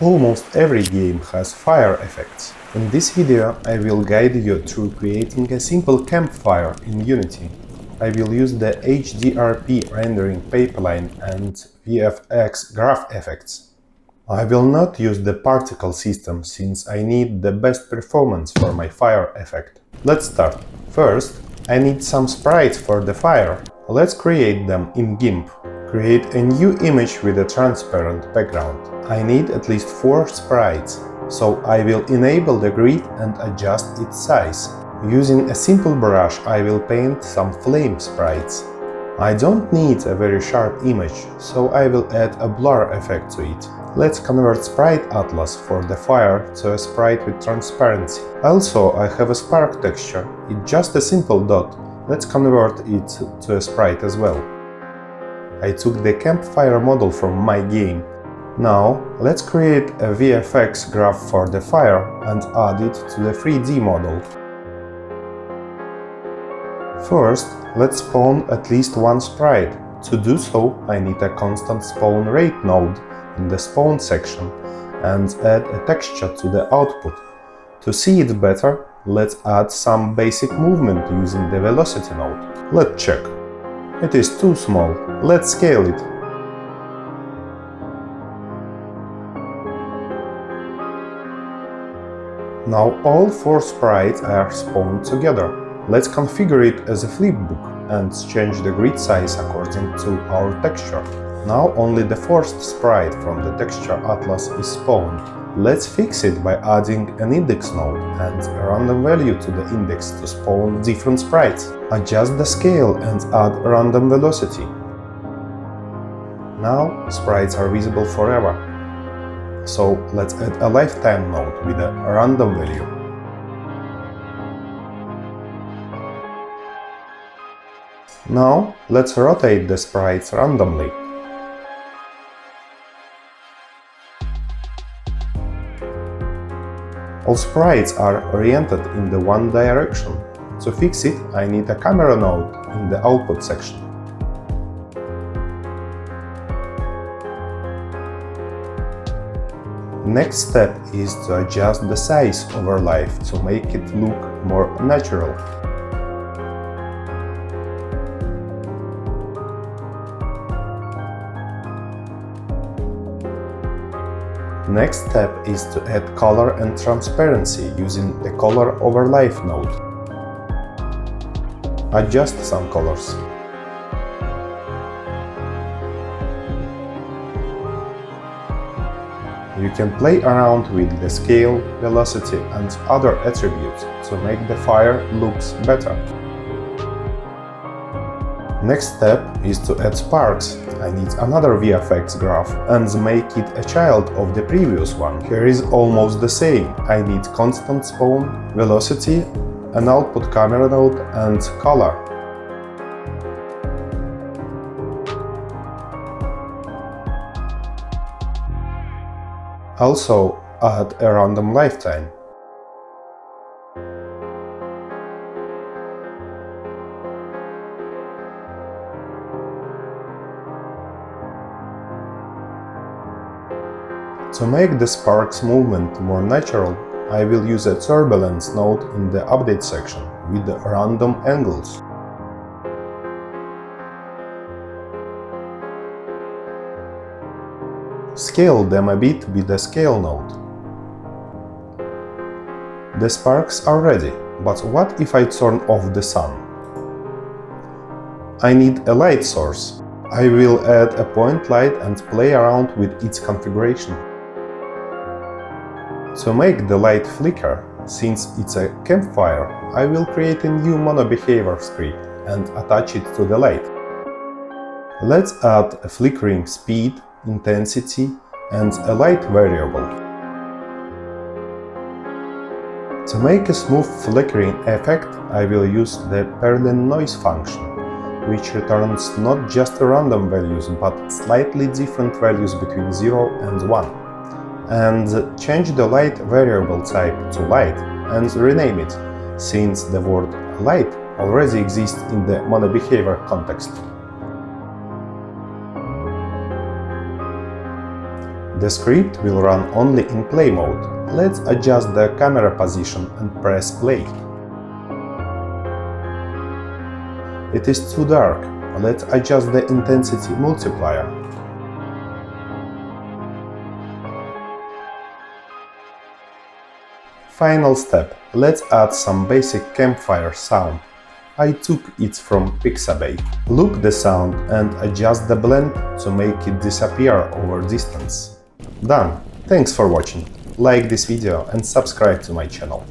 Almost every game has fire effects. In this video I will guide you through creating a simple campfire in Unity. I will use the HDRP rendering pipeline and VFX Graph effects. I will not use the particle system since I need the best performance for my fire effect. Let's start. First, I need some sprites for the fire. Let's create them in GIMP. Create a new image with a transparent background. I need at least 4 sprites, so I will enable the grid and adjust its size. Using a simple brush I will paint some flame sprites. I don't need a very sharp image, so I will add a blur effect to it. Let's convert Sprite Atlas for the fire to a sprite with transparency. Also, I have a spark texture. It's just a simple dot. Let's convert it to a sprite as well. I took the Campfire model from my game. Now, let's create a VFX graph for the fire and add it to the 3D model. First, let's spawn at least one sprite. To do so, I need a constant spawn rate node in the spawn section and add a texture to the output. To see it better, let's add some basic movement using the velocity node. Let's check. It is too small. Let's scale it. Now all 4 sprites are spawned together. Let's configure it as a flipbook and change the grid size according to our texture. Now only the 4th sprite from the texture atlas is spawned. Let's fix it by adding an index node and a random value to the index to spawn different sprites. Adjust the scale and add random velocity. Now sprites are visible forever. So let's add a lifetime node with a random value. Now let's rotate the sprites randomly. All sprites are oriented in the one direction. To fix it, I need a camera node in the output section. Next step is to adjust the size over life to make it look more natural. Next step is to add color and transparency using the color over life node. Adjust some colors. You can play around with the scale, velocity and other attributes to make the fire looks better. Next step is to add sparks. I need another VFX graph and make it a child of the previous one. Here is almost the same. I need constant spawn, velocity, an output camera node and color. Also add a random lifetime. To make the sparks movement more natural, I will use a turbulence node in the update section with the random angles. Scale them a bit with the scale node. The sparks are ready, but what if I turn off the sun? I need a light source. I will add a point light and play around with its configuration. To make the light flicker, since it's a campfire, I will create a new monobehavior script and attach it to the light. Let's add a flickering speed, intensity and a light variable. To make a smooth flickering effect, I will use the Perlin noise function, which returns not just random values but slightly different values between 0 and 1. And change the light variable type to light and rename it, since the word light already exists in the monobehavior context. The script will run only in play mode. Let's adjust the camera position and press play. It is too dark. Let's adjust the intensity multiplier. Final step. Let's add some basic campfire sound. I took it from Pixabay. Loop the sound and adjust the blend to make it disappear over distance. Done. Thanks for watching. Like this video and subscribe to my channel.